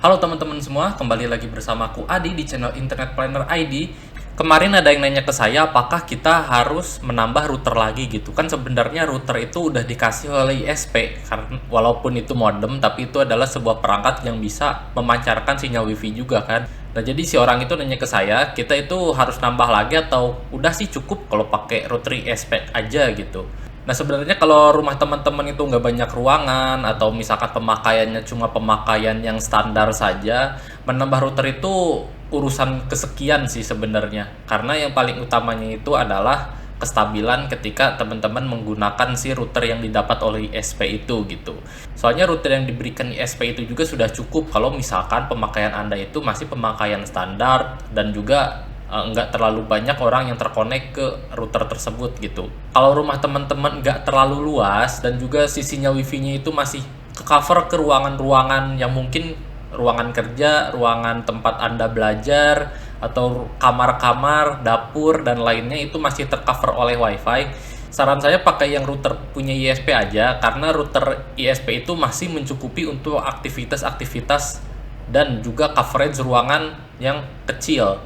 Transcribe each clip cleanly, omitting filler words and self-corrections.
Halo teman-teman semua, kembali lagi bersamaku Adi di channel Internet Planner ID. Kemarin ada yang nanya ke saya apakah kita harus menambah router lagi gitu. Kan sebenarnya router itu udah dikasih oleh ISP, karena walaupun itu modem, tapi itu adalah sebuah perangkat yang bisa memancarkan sinyal WiFi juga kan. Nah jadi si orang itu nanya ke saya, kita itu harus nambah lagi atau udah sih cukup kalau pakai router ISP aja gitu. Nah sebenarnya kalau rumah teman-teman itu nggak banyak ruangan atau misalkan pemakaiannya cuma pemakaian yang standar saja, menambah router itu urusan kesekian sih sebenarnya. Karena yang paling utamanya itu adalah kestabilan ketika teman-teman menggunakan si router yang didapat oleh ISP itu gitu. Soalnya router yang diberikan ISP itu juga sudah cukup kalau misalkan pemakaian Anda itu masih pemakaian standar dan juga nggak terlalu banyak orang yang terkonek ke router tersebut gitu. Kalau rumah teman-teman nggak terlalu luas dan juga sisinya wifi-nya itu masih ke cover ke ruangan-ruangan yang mungkin ruangan kerja, ruangan tempat Anda belajar, atau kamar-kamar, dapur, dan lainnya itu masih tercover oleh wifi, saran saya pakai yang router punya ISP aja, karena router ISP itu masih mencukupi untuk aktivitas-aktivitas dan juga coverage ruangan yang kecil.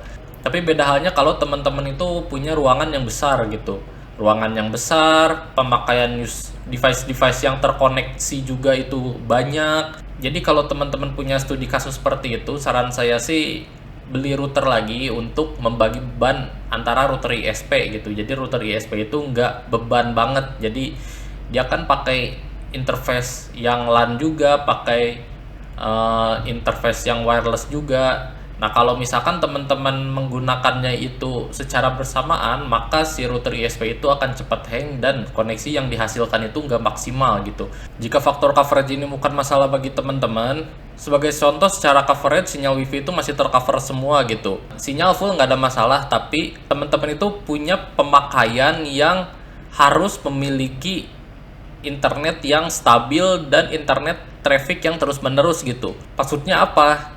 Tapi beda halnya kalau teman-teman itu punya ruangan yang besar gitu. Ruangan yang besar, pemakaian device-device yang terkoneksi juga itu banyak. Jadi kalau teman-teman punya studi kasus seperti itu, saran saya sih beli router lagi untuk membagi beban antara router ISP gitu. Jadi router ISP itu nggak beban banget. Jadi dia kan pakai interface yang LAN juga, pakai interface yang wireless juga. Nah, kalau misalkan teman-teman menggunakannya itu secara bersamaan, maka si router ISP itu akan cepat hang dan koneksi yang dihasilkan itu nggak maksimal gitu. Jika faktor coverage ini bukan masalah bagi teman-teman, sebagai contoh secara coverage sinyal WiFi itu masih tercover semua gitu. Sinyal full nggak ada masalah, tapi teman-teman itu punya pemakaian yang harus memiliki internet yang stabil dan internet traffic yang terus-menerus gitu. Maksudnya apa?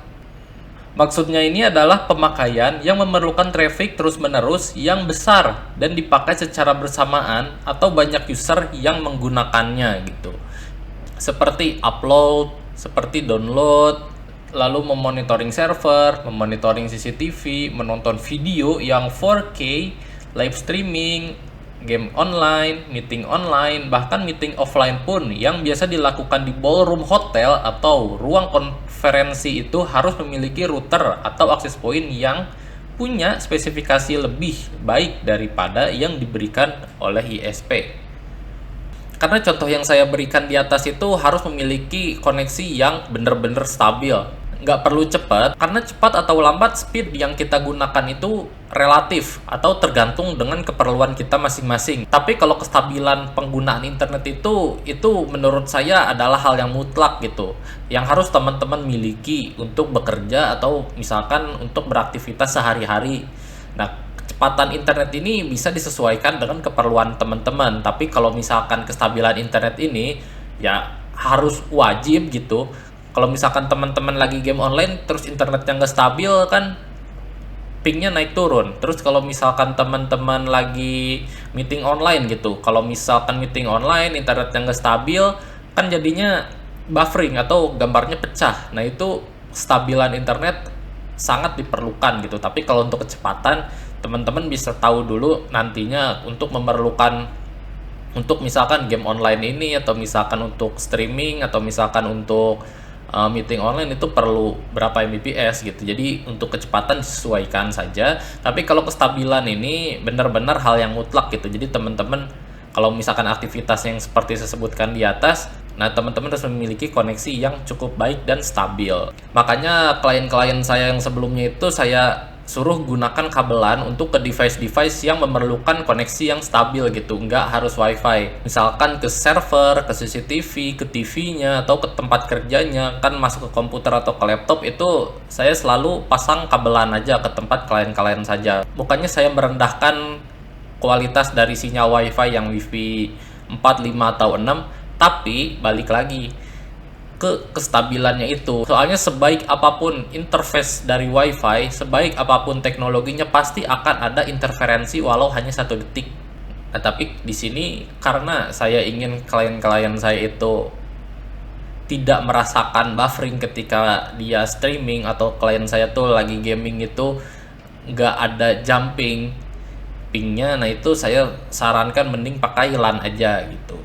Maksudnya ini adalah pemakaian yang memerlukan traffic terus-menerus yang besar dan dipakai secara bersamaan atau banyak user yang menggunakannya gitu. Seperti upload, seperti download, lalu memonitoring server, memonitoring CCTV, menonton video yang 4K, live streaming, game online, meeting online, bahkan meeting offline pun yang biasa dilakukan di ballroom hotel atau ruang konferensi itu harus memiliki router atau access point yang punya spesifikasi lebih baik daripada yang diberikan oleh ISP. Karena contoh yang saya berikan di atas itu harus memiliki koneksi yang benar-benar stabil. Nggak perlu cepat, karena cepat atau lambat speed yang kita gunakan itu relatif atau tergantung dengan keperluan kita masing-masing. Tapi kalau kestabilan penggunaan internet itu menurut saya adalah hal yang mutlak gitu, yang harus teman-teman miliki untuk bekerja atau misalkan untuk beraktivitas sehari-hari. Nah, kecepatan internet ini bisa disesuaikan dengan keperluan teman-teman. Tapi kalau misalkan kestabilan internet ini ya harus wajib gitu. Kalau misalkan teman-teman lagi game online terus internetnya nggak stabil kan pingnya naik turun. Terus kalau misalkan teman-teman lagi meeting online gitu, kalau misalkan meeting online internetnya nggak stabil kan jadinya buffering atau gambarnya pecah. Nah itu stabilan internet sangat diperlukan gitu. Tapi kalau untuk kecepatan teman-teman bisa tahu dulu nantinya untuk memerlukan untuk misalkan game online ini, atau misalkan untuk streaming, atau misalkan untuk meeting online itu perlu berapa Mbps gitu. Jadi untuk kecepatan disesuaikan saja. Tapi kalau kestabilan ini benar-benar hal yang mutlak gitu. Jadi teman-teman kalau misalkan aktivitas yang seperti saya sebutkan di atas, nah teman-teman harus memiliki koneksi yang cukup baik dan stabil. Makanya klien-klien saya yang sebelumnya itu saya suruh gunakan kabelan untuk ke device-device yang memerlukan koneksi yang stabil gitu, nggak harus wifi. Misalkan ke server, ke CCTV, ke TV-nya, atau ke tempat kerjanya, kan masuk ke komputer atau ke laptop itu saya selalu pasang kabelan aja ke tempat klien-klien saja. Bukannya saya merendahkan kualitas dari sinyal wifi yang wifi 4, 5, atau 6, tapi balik lagi ke kestabilannya itu. Soalnya sebaik apapun interface dari WiFi, sebaik apapun teknologinya pasti akan ada interferensi walau hanya 1 detik. Nah, tapi di sini karena saya ingin klien-klien saya itu tidak merasakan buffering ketika dia streaming atau klien saya tuh lagi gaming itu nggak ada jumping pingnya. Nah itu saya sarankan mending pakai LAN aja gitu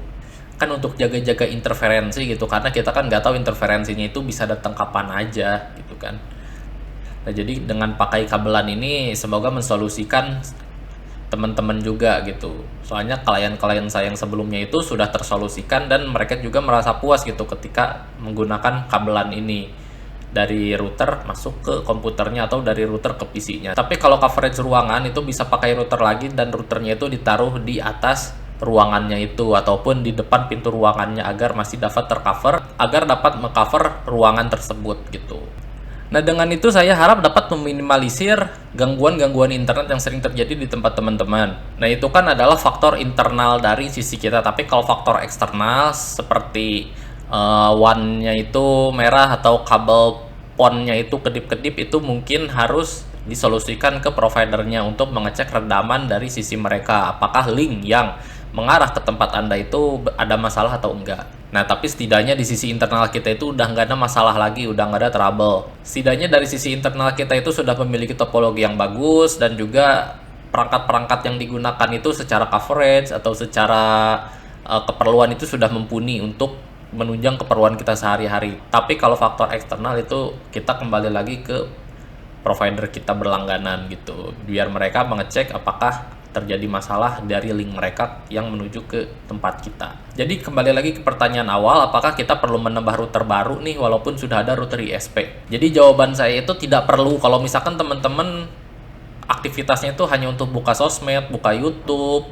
kan, untuk jaga-jaga interferensi gitu, karena kita kan nggak tahu interferensinya itu bisa datang kapan aja gitu kan. Nah jadi dengan pakai kabelan ini semoga mensolusikan teman-teman juga gitu, soalnya klien-klien saya yang sebelumnya itu sudah tersolusikan dan mereka juga merasa puas gitu ketika menggunakan kabelan ini dari router masuk ke komputernya atau dari router ke PC-nya. Tapi kalau coverage ruangan itu bisa pakai router lagi dan routernya itu ditaruh di atas ruangannya itu ataupun di depan pintu ruangannya agar masih dapat tercover, agar dapat mengcover ruangan tersebut gitu. Nah dengan itu saya harap dapat meminimalisir gangguan-gangguan internet yang sering terjadi di tempat teman-teman. Nah itu kan adalah faktor internal dari sisi kita, tapi kalau faktor eksternal seperti WAN-nya itu merah atau kabel PON-nya itu kedip-kedip, itu mungkin harus disolusikan ke providernya untuk mengecek redaman dari sisi mereka, apakah link yang mengarah ke tempat Anda itu ada masalah atau enggak. Nah, tapi setidaknya di sisi internal kita itu udah nggak ada masalah lagi, udah nggak ada trouble. Setidaknya dari sisi internal kita itu sudah memiliki topologi yang bagus dan juga perangkat-perangkat yang digunakan itu secara coverage atau secara keperluan itu sudah mumpuni untuk menunjang keperluan kita sehari-hari. Tapi kalau faktor eksternal itu kita kembali lagi ke provider kita berlangganan gitu, biar mereka mengecek apakah terjadi masalah dari link mereka yang menuju ke tempat kita. Jadi kembali lagi ke pertanyaan awal, apakah kita perlu menambah router baru nih walaupun sudah ada router ISP? Jadi jawaban saya itu tidak perlu. Kalau misalkan teman-teman aktivitasnya itu hanya untuk buka sosmed, buka YouTube,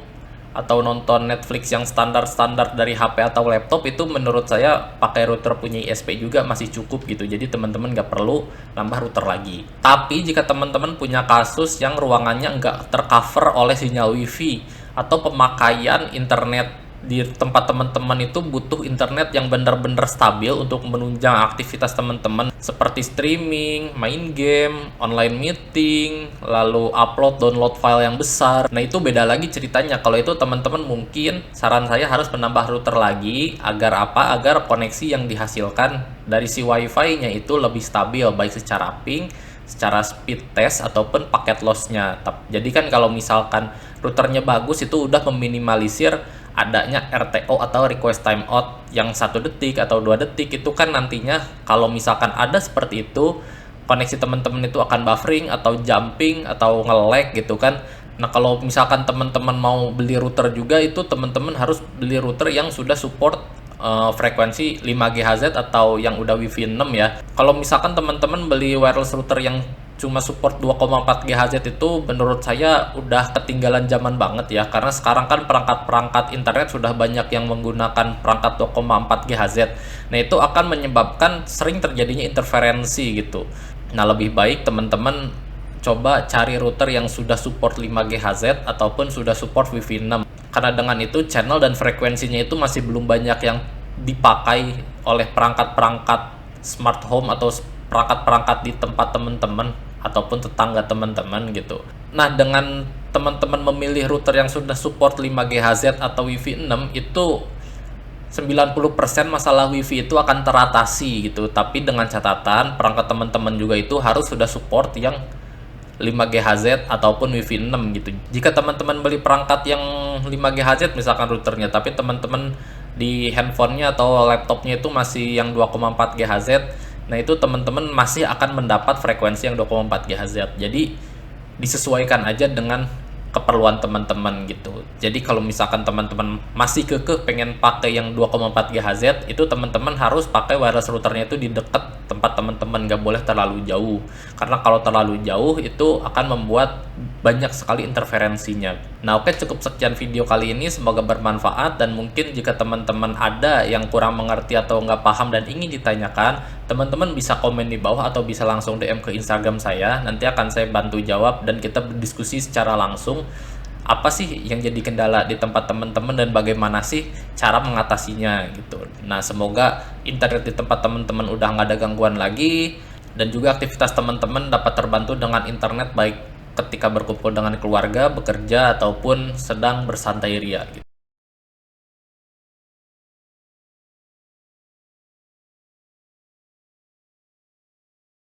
atau nonton Netflix yang standar-standar dari HP atau laptop, itu menurut saya pakai router punya ISP juga masih cukup gitu. Jadi teman-teman nggak perlu nambah router lagi. Tapi jika teman-teman punya kasus yang ruangannya nggak tercover oleh sinyal WiFi atau pemakaian internet di tempat teman-teman itu butuh internet yang benar-benar stabil untuk menunjang aktivitas teman-teman seperti streaming, main game, online meeting, lalu upload download file yang besar. Nah itu beda lagi ceritanya. Kalau itu teman-teman mungkin saran saya harus menambah router lagi agar apa? Agar koneksi yang dihasilkan dari si WiFi-nya itu lebih stabil baik secara ping, secara speed test ataupun paket loss-nya. Jadi kan kalau misalkan routernya bagus itu udah meminimalisir adanya RTO atau request timeout yang 1 detik atau 2 detik. Itu kan nantinya kalau misalkan ada seperti itu, koneksi teman-teman itu akan buffering atau jumping atau nge-lag gitu kan. Nah kalau misalkan teman-teman mau beli router juga, itu teman-teman harus beli router yang sudah support frekuensi 5 GHz atau yang udah Wi-Fi 6 ya. Kalau misalkan teman-teman beli wireless router yang cuma support 2,4 GHz itu menurut saya udah ketinggalan zaman banget ya, karena sekarang kan perangkat-perangkat internet sudah banyak yang menggunakan perangkat 2,4 GHz. Nah itu akan menyebabkan sering terjadinya interferensi gitu. Nah lebih baik teman-teman coba cari router yang sudah support 5 GHz ataupun sudah support Wi-Fi 6, karena dengan itu channel dan frekuensinya itu masih belum banyak yang dipakai oleh perangkat-perangkat smart home atau perangkat-perangkat di tempat teman-teman ataupun tetangga teman-teman gitu. Nah dengan teman-teman memilih router yang sudah support 5 GHz atau Wi-Fi 6 itu 90% masalah Wi-Fi itu akan teratasi gitu. Tapi dengan catatan perangkat teman-teman juga itu harus sudah support yang 5 GHz ataupun Wi-Fi 6 gitu. Jika teman-teman beli perangkat yang 5 GHz misalkan routernya, tapi teman-teman di handphonenya atau laptopnya itu masih yang 2,4 GHz, nah itu teman-teman masih akan mendapat frekuensi yang 2,4 GHz. Jadi disesuaikan aja dengan keperluan teman-teman gitu. Jadi kalau misalkan teman-teman masih kekeh pengen pakai yang 2,4 GHz, itu teman-teman harus pakai wireless routernya itu di dekat tempat teman-teman, nggak boleh terlalu jauh. Karena kalau terlalu jauh itu akan membuat banyak sekali interferensinya. Nah oke, cukup sekian video kali ini, semoga bermanfaat, dan mungkin jika teman-teman ada yang kurang mengerti atau nggak paham dan ingin ditanyakan, teman-teman bisa komen di bawah atau bisa langsung DM ke Instagram saya. Nanti akan saya bantu jawab dan kita berdiskusi secara langsung apa sih yang jadi kendala di tempat teman-teman dan bagaimana sih cara mengatasinya gitu. Nah semoga internet di tempat teman-teman udah nggak ada gangguan lagi, dan juga aktivitas teman-teman dapat terbantu dengan internet baik ketika berkumpul dengan keluarga, bekerja, ataupun sedang bersantai ria gitu.